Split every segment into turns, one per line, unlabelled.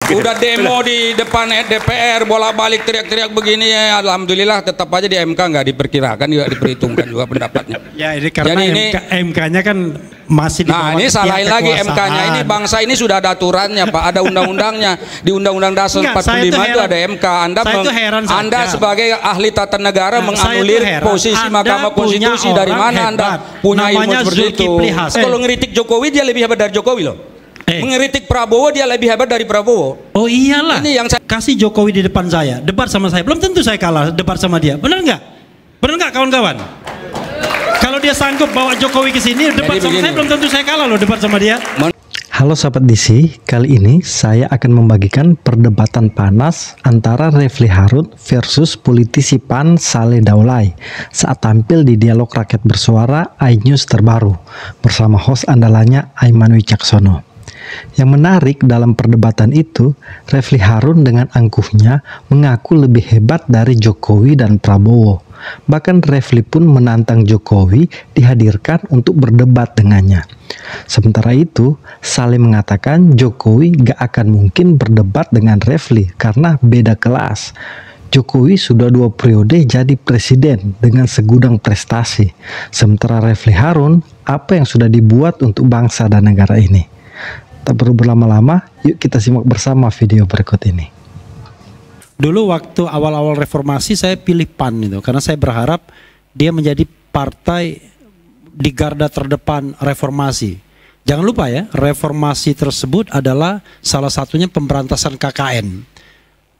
Udah demo di depan DPR, bolak-balik teriak-teriak begini ya. Alhamdulillah tetap aja di MK nggak diperkirakan juga, diperhitungkan juga pendapatnya.
Ya ini karena
jadi ini
MK-nya kan masih di bawah.
Nah ini salahin lagi MK-nya, ini bangsa ini sudah ada aturannya Pak, ada undang-undangnya. Di Undang-Undang Dasar 45 itu ada MK. Anda sebagai ahli tata negara menganulir posisi Mahkamah Konstitusi. Dari mana Anda punya ilmu seperti itu? Kalau ngeritik Jokowi dia lebih hebat dari Jokowi loh. Mengeritik Prabowo dia lebih hebat dari Prabowo.
Oh iyalah.
Ini yang saya
kasih Jokowi di depan saya, debat sama saya. Belum tentu saya kalah debat sama dia. Benar nggak? Benar nggak kawan-kawan? Kalau dia sanggup bawa Jokowi ke sini debat sama saya, belum tentu saya kalah loh debat sama dia.
Halo sahabat DC, kali ini saya akan membagikan perdebatan panas antara Refly Harun versus politisi PAN Saleh Daulay saat tampil di Dialog Rakyat Bersuara iNews terbaru bersama host andalannya Aiman Wicaksono. Yang menarik dalam perdebatan itu, Refly Harun dengan angkuhnya mengaku lebih hebat dari Jokowi dan Prabowo. Bahkan Refly pun menantang Jokowi dihadirkan untuk berdebat dengannya. Sementara itu, Saleh mengatakan Jokowi gak akan mungkin berdebat dengan Refly karena beda kelas. Jokowi sudah 2 periode jadi presiden dengan segudang prestasi. Sementara Refly Harun, apa yang sudah dibuat untuk bangsa dan negara ini? Tak perlu berlama-lama, yuk kita simak bersama video berikut ini.
Dulu waktu awal-awal reformasi saya pilih PAN itu karena saya berharap dia menjadi partai di garda terdepan reformasi. Jangan lupa ya, reformasi tersebut adalah salah satunya pemberantasan KKN,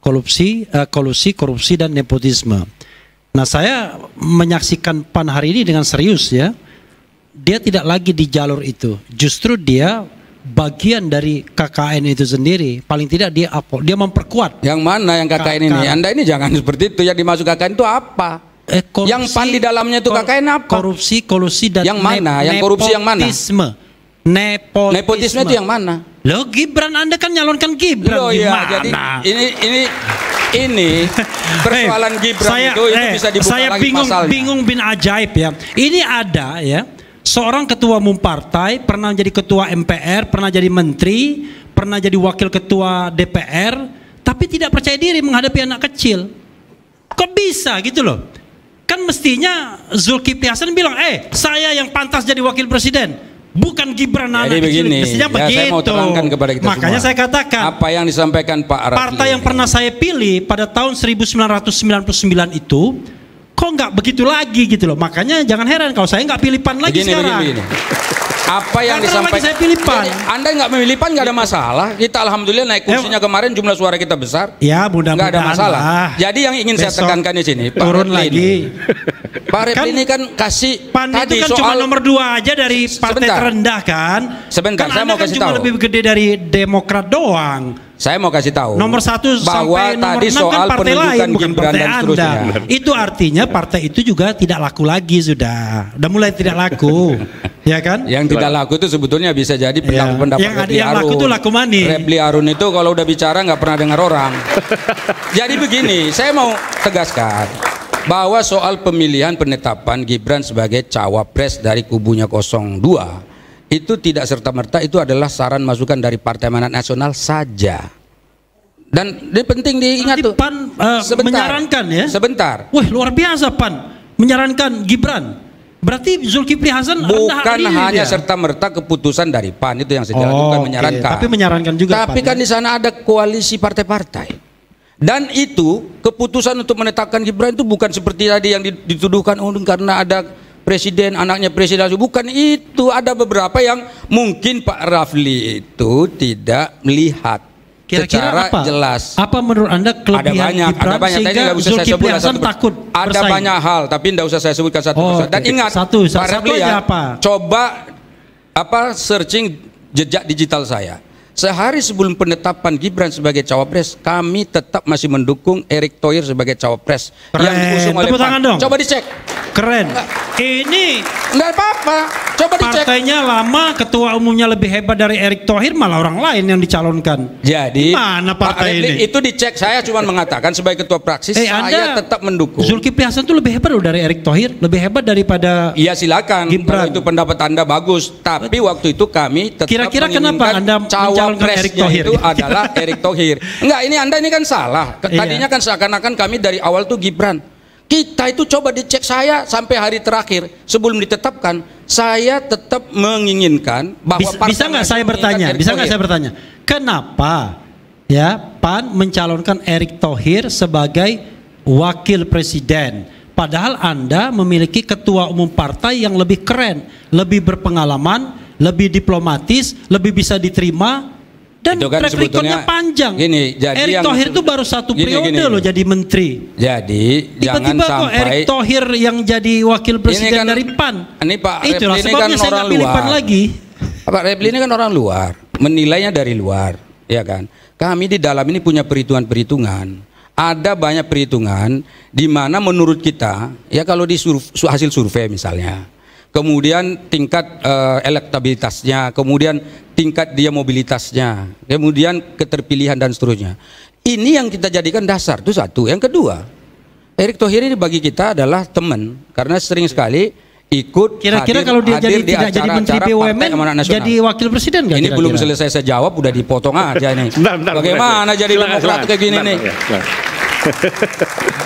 kolusi, korupsi dan nepotisme. Nah saya menyaksikan PAN hari ini dengan serius ya. Dia tidak lagi di jalur itu, justru dia bagian dari KKN itu sendiri. Paling tidak dia memperkuat.
Yang mana yang KKN ini? Anda ini jangan seperti itu. Yang dimaksud KKN itu apa?
Korupsi,
yang PAN di dalamnya itu KKN apa?
Korupsi, kolusi dan
yang mana? Yang korupsi yang mana? Nepotisme itu yang mana?
Loh Gibran, Anda kan nyalonkan Gibran.
Loh ya, jadi ini persoalan Gibran itu bisa dibuka
saya
lagi pasalnya.
Bingung bin ajaib ya. Ini ada ya, seorang ketua umum partai, pernah jadi ketua MPR, pernah jadi menteri, pernah jadi wakil ketua DPR, tapi tidak percaya diri menghadapi anak kecil. Kok bisa gitu loh? Kan mestinya Zulkifli Hasan bilang, saya yang pantas jadi wakil presiden, bukan Gibran anak kecil. Mestinya begitu. Saya mau terangkan kepada kita makanya semua. Saya katakan, apa yang disampaikan Pak Refly, partai yang pernah saya pilih pada tahun 1999 itu kok nggak begitu lagi gitu loh. Makanya jangan heran kalau saya nggak pilih PAN lagi sekarang. Begini. Apa yang disampaikan, saya pilih PAN. Anda nggak memilih PAN nggak ada masalah. Kita alhamdulillah naik kursinya kemarin, jumlah suara kita besar. Ya mudah-mudahan nggak ada masalah. Jadi yang ingin saya tekankan di sini, turun lagi. Pak Refly ini kan kasih PAN
tadi
itu kan
soal
cuma nomor 2 aja dari partai terendah kan.
Sebentar,
kan
saya mau kasih tahu.
Lebih gede dari Demokrat doang.
Saya mau kasih tahu
nomor 1
bahwa
sampai nomor
tadi
6
soal
kan partai
penunjukan
lain, bukan
Gibran
partai
dan seterusnya.
Itu artinya partai itu juga tidak laku lagi sudah mulai tidak laku. Ya kan?
Yang tidak laku itu sebetulnya bisa jadi pendapat
yang laku itu laku mani.
Refly Harun itu kalau udah bicara nggak pernah dengar orang. Jadi begini, saya mau tegaskan bahwa soal pemilihan penetapan Gibran sebagai cawapres dari kubunya 02 itu tidak serta-merta itu adalah saran masukan dari Partai Amanat Nasional saja. Dan ini penting diingat tuh.
PAN menyarankan ya.
Sebentar.
Wah luar biasa PAN menyarankan Gibran. Berarti Zulkifli Hasan
bukan hanya serta-merta keputusan dari PAN itu yang saya jelaskan, bukan menyarankan.
Tapi menyarankan juga.
Tapi kan di sana ada koalisi partai-partai. Dan itu keputusan untuk menetapkan Gibran itu bukan seperti tadi yang dituduhkan karena ada presiden, anaknya presiden, bukan itu. Ada beberapa yang mungkin Pak Refly itu tidak melihat secara jelas.
Apa menurut Anda kelebihan Gibran sehingga Zulkifli Hasan takut bersaing?
Ada banyak hal, tapi tidak usah saya sebutkan satu persatu. Dan ingat, Pak Refly ya, coba searching jejak digital saya. Sehari sebelum penetapan Gibran sebagai cawapres, kami tetap masih mendukung Erick Thohir sebagai cawapres yang diusung oleh PAN. Coba dicek.
Keren. Ini
enggak apa-apa. Coba dicek.
Partainya lama, ketua umumnya lebih hebat dari Erick Thohir, malah orang lain yang dicalonkan.
Jadi
mana partai ini?
Itu dicek. Saya cuma mengatakan sebagai ketua praksi saya tetap mendukung.
Zulkifli Hasan itu lebih hebat loh dari Erick Thohir, lebih hebat daripada.
Iya silakan.
Gibran.
Kalau itu pendapat Anda bagus. Tapi waktu itu kami tetap
kira-kira kenapa Anda mencalonkan Erick Thohir
itu adalah Erick Thohir. Enggak, ini Anda ini kan salah. Tadinya kan seakan-akan kami dari awal tuh Gibran. Kita itu coba dicek, saya sampai hari terakhir sebelum ditetapkan saya tetap menginginkan bahwa
bisa nggak saya bertanya? Bisa nggak saya bertanya? Kenapa ya PAN mencalonkan Erick Thohir sebagai wakil presiden? Padahal Anda memiliki ketua umum partai yang lebih keren, lebih berpengalaman, lebih diplomatis, lebih bisa diterima. Dan
kan
track recordnya panjang.
Gini, jadi
Erick Thohir itu baru satu periode loh jadi menteri.
Jadi
tiba-tiba
jangan
kok Erick Thohir yang jadi wakil presiden dari PAN.
Ini Pak
Itulah
Repli
sebabnya
kan
saya nggak pilih PAN lagi.
Pak Repli ini kan orang luar, menilainya dari luar, ya kan. Kami di dalam ini punya perhitungan-perhitungan. Ada banyak perhitungan di mana menurut kita, ya kalau di hasil survei misalnya, kemudian tingkat elektabilitasnya, kemudian tingkat dia mobilitasnya, kemudian keterpilihan dan seterusnya. Ini yang kita jadikan dasar, itu satu. Yang kedua, Erick Thohir ini bagi kita adalah teman, karena sering sekali ikut.
Kira-kira kalau dia tidak jadi menteri BUMN, jadi wakil presiden nggak?
Ini belum selesai saya jawab, udah dipotong aja nih. Bagaimana jadi demokrat kayak gini nih?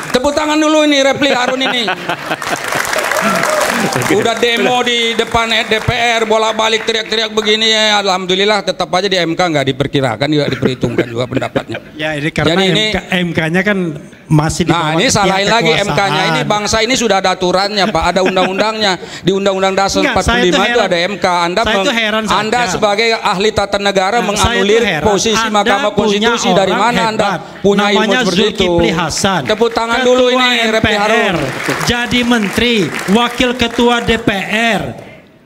Tepuk tangan dulu ini Repli Harun ini. Udah demo di depan DPR, bolak-balik teriak-teriak begini ya. Alhamdulillah tetap aja di MK nggak diperkirakan juga, diperhitungkan juga pendapatnya.
Ya ini karena MK-nya kan masih di bawah.
Nah ini salahin lagi MK-nya, ini bangsa ini sudah ada aturannya Pak, ada undang-undangnya. Di Undang-Undang Dasar 45 itu ada MK. Anda sebagai ahli tata negara menganulir posisi Mahkamah Konstitusi. Dari mana Anda punya ilmu seperti itu? Tepuk tangan dulu ini Repli Harun.
Jadi menteri, wakil ketua DPR,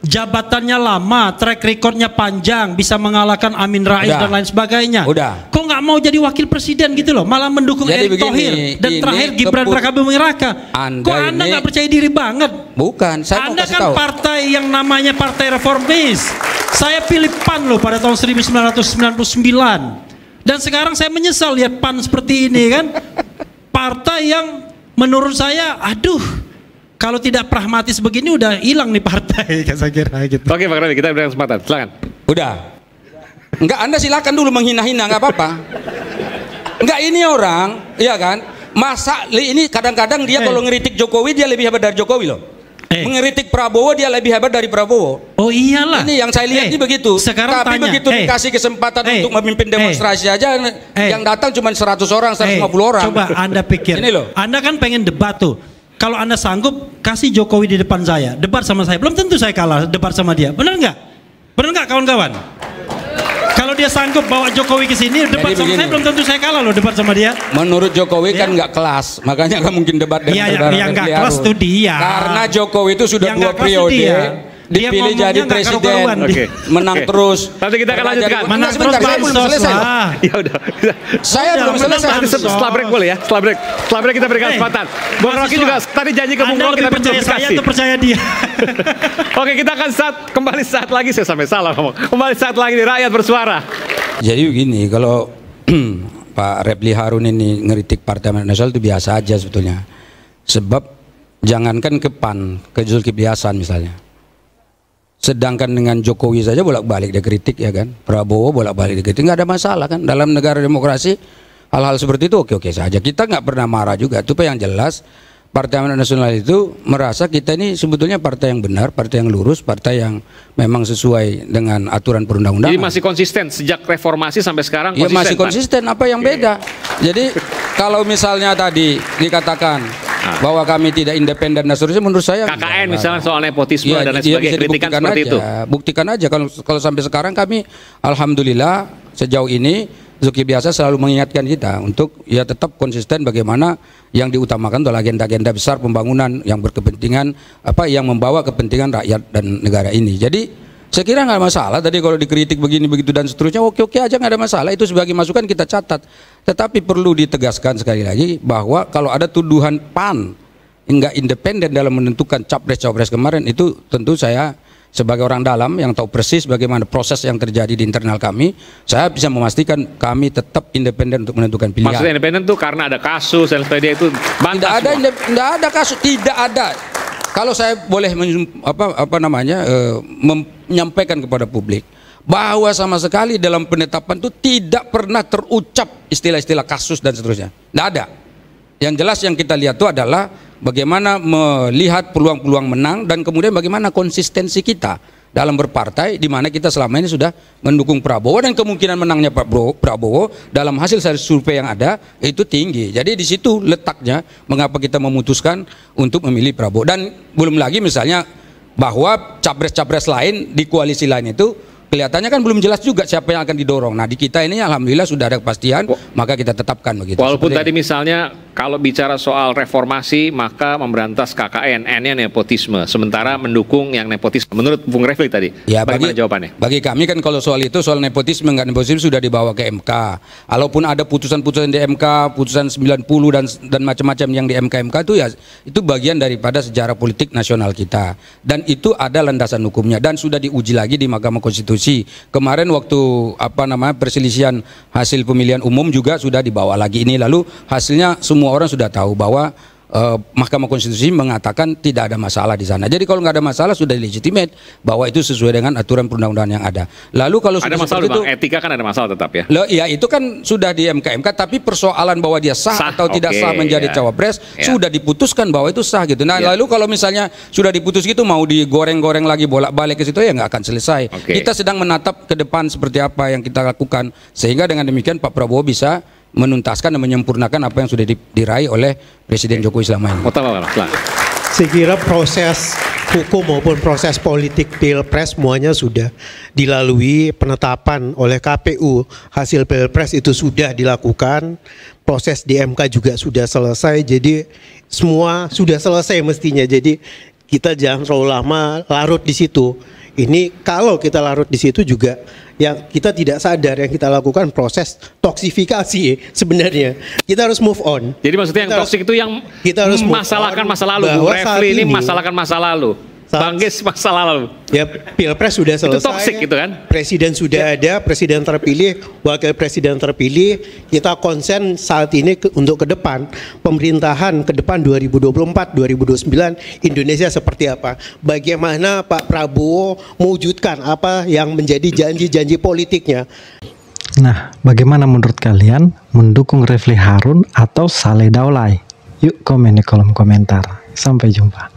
jabatannya lama, track recordnya panjang, bisa mengalahkan Amin Rais dan lain sebagainya. Kok nggak mau jadi wakil presiden gitu loh, malah mendukung Erick Thohir dan terakhir Gibran Rakabuming Raka. Kok Anda nggak percaya diri banget?
Bukan, saya
Anda kan partai yang namanya Partai Reformis. Saya pilih PAN loh pada tahun 1999 dan sekarang saya menyesal lihat PAN seperti ini kan. Partai yang menurut saya, aduh, kalau tidak pragmatis begini udah hilang nih partai, saya kira gitu.
Oke Pak Rabi, kita berikan kesempatan, silakan.
Udah. Enggak, Anda silakan dulu menghina-hina, nggak apa-apa. Enggak, ini orang, iya kan? Masa ini kadang-kadang dia kalau ngeritik Jokowi dia lebih hebat dari Jokowi loh. Mengeritik Prabowo dia lebih hebat dari Prabowo.
Oh iyalah.
Ini yang saya lihat ini begitu.
Sekarang
tapi
tanya,
begitu dikasih kesempatan untuk memimpin demonstrasi aja, yang datang cuma 100 orang, 150 orang.
Coba Anda pikir.
Ini loh.
Anda kan pengen debat tuh. Kalau Anda sanggup kasih Jokowi di depan saya, debat sama saya, belum tentu saya kalah debat sama dia. Benar nggak? Benar nggak kawan-kawan? Kalau dia sanggup bawa Jokowi ke sini debat sama saya, belum tentu saya kalah loh debat sama dia.
Menurut Jokowi kan nggak kelas, makanya nggak mungkin debat dengan saudara.
Yang nggak kelas tuh dia.
Karena Jokowi itu sudah 2 periode. Dipilih jadi presiden, menang terus.
Nanti kita akan lanjutkan.
Menang terus bansos lah.
Ya udah.
Saya belum selesai.
Setelah break boleh ya? Setelah break kita berikan kesempatan. Bung Rocky juga tadi janji ke Bung Rocky tapi
percaya saya atau percaya dia?
Oke, kita akan kembali saat lagi. Saya sampai salah ngomong. Kembali saat lagi di Rakyat Bersuara.
Jadi begini, kalau Pak Repli Harun ini ngeritik Partai Amanat Nasional itu biasa aja sebetulnya. Sebab jangankan ke PAN, ke Zulkifli Hasan misalnya. Sedangkan dengan Jokowi saja bolak-balik dia kritik, ya kan, Prabowo bolak-balik dia kritik, nggak ada masalah kan dalam negara demokrasi. Hal-hal seperti itu oke-oke saja, kita nggak pernah marah juga. Itu yang jelas Partai Amanat Nasional itu merasa kita ini sebetulnya partai yang benar, partai yang lurus, partai yang memang sesuai dengan aturan perundang-undangan.
Jadi masih konsisten sejak reformasi sampai sekarang?
Ya masih konsisten, apa yang beda? Jadi kalau misalnya tadi dikatakan bahwa kami tidak independen dan seterusnya, menurut saya
KKN misalnya soal nepotisme dan lain sebagainya, kritikan seperti itu.
Buktikan aja kalau sampai sekarang kami alhamdulillah sejauh ini Zulkifli Hasan selalu mengingatkan kita untuk ya tetap konsisten bagaimana yang diutamakan adalah agenda-agenda besar pembangunan yang berkepentingan yang membawa kepentingan rakyat dan negara ini. Jadi saya kira nggak masalah tadi kalau dikritik begini begitu dan seterusnya, oke-oke aja, nggak ada masalah. Itu sebagai masukan kita catat. Tetapi perlu ditegaskan sekali lagi bahwa kalau ada tuduhan PAN nggak independen dalam menentukan capres-cawapres kemarin, itu tentu saya sebagai orang dalam yang tahu persis bagaimana proses yang terjadi di internal kami, saya bisa memastikan kami tetap independen untuk menentukan pilihan.
Maksudnya independen tuh karena ada kasus dan sebagainya itu bantah semua?
Tidak ada kasus, tidak ada. Kalau saya boleh menyampaikan kepada publik bahwa sama sekali dalam penetapan itu tidak pernah terucap istilah-istilah kasus dan seterusnya. Tidak ada. Yang jelas yang kita lihat itu adalah bagaimana melihat peluang-peluang menang dan kemudian bagaimana konsistensi kita dalam berpartai, di mana kita selama ini sudah mendukung Prabowo dan kemungkinan menangnya Pak Prabowo dalam hasil survei yang ada itu tinggi. Jadi di situ letaknya mengapa kita memutuskan untuk memilih Prabowo. Dan belum lagi misalnya bahwa capres-capres lain di koalisi lain itu kelihatannya kan belum jelas juga siapa yang akan didorong. Nah di kita ini alhamdulillah sudah ada kepastian, maka kita tetapkan begitu.
Walaupun tadi misalnya kalau bicara soal reformasi maka memberantas KKN, N-nya nepotisme, sementara mendukung yang nepotisme. Menurut Bung Refli tadi, ya, bagaimana jawabannya? Bagi kami kan kalau soal itu, soal nepotisme nggak nepotisme sudah dibawa ke MK. Walaupun ada putusan-putusan di MK, putusan 90 dan macam-macam yang di MK itu ya itu bagian daripada sejarah politik nasional kita. Dan itu ada landasan hukumnya dan sudah diuji lagi di Mahkamah Konstitusi. Kemarin waktu perselisihan hasil pemilihan umum juga sudah dibawa lagi ini, lalu hasilnya semua orang sudah tahu bahwa Mahkamah Konstitusi mengatakan tidak ada masalah di sana. Jadi kalau nggak ada masalah sudah legitimate bahwa itu sesuai dengan aturan perundang-undangan yang ada. Lalu kalau ada masalah itu, etika kan ada masalah tetap ya.
Ya itu kan sudah di MK, tapi persoalan bahwa dia sah atau tidak sah menjadi cawapres sudah diputuskan bahwa itu sah gitu. Nah lalu kalau misalnya sudah diputus gitu mau digoreng-goreng lagi bolak-balik ke situ ya nggak akan selesai. Kita sedang menatap ke depan seperti apa yang kita lakukan sehingga dengan demikian Pak Prabowo bisa menuntaskan dan menyempurnakan apa yang sudah diraih oleh Presiden Jokowi selama ini.
Saya kira proses hukum maupun proses politik Pilpres semuanya sudah dilalui, penetapan oleh KPU hasil Pilpres itu sudah dilakukan, proses di MK juga sudah selesai, jadi semua sudah selesai mestinya. Jadi kita jangan terlalu lama larut di situ. Ini kalau kita larut di situ juga yang kita tidak sadar yang kita lakukan proses toksifikasi sebenarnya. Kita harus move on.
Jadi maksudnya yang toksik itu yang kita harus masalahkan masa lalu. Bu Refli ini masalahkan masa lalu. Bang Gis masa lalu.
Ya Pilpres sudah selesai.
Itu toksik gitu kan?
Presiden sudah ada, presiden terpilih, wakil presiden terpilih. Kita konsen saat ini untuk ke depan pemerintahan ke depan 2024-2029 Indonesia seperti apa? Bagaimana Pak Prabowo mewujudkan apa yang menjadi janji-janji politiknya?
Nah, bagaimana menurut kalian mendukung Refli Harun atau Saleh Daulay? Yuk komen di kolom komentar. Sampai jumpa.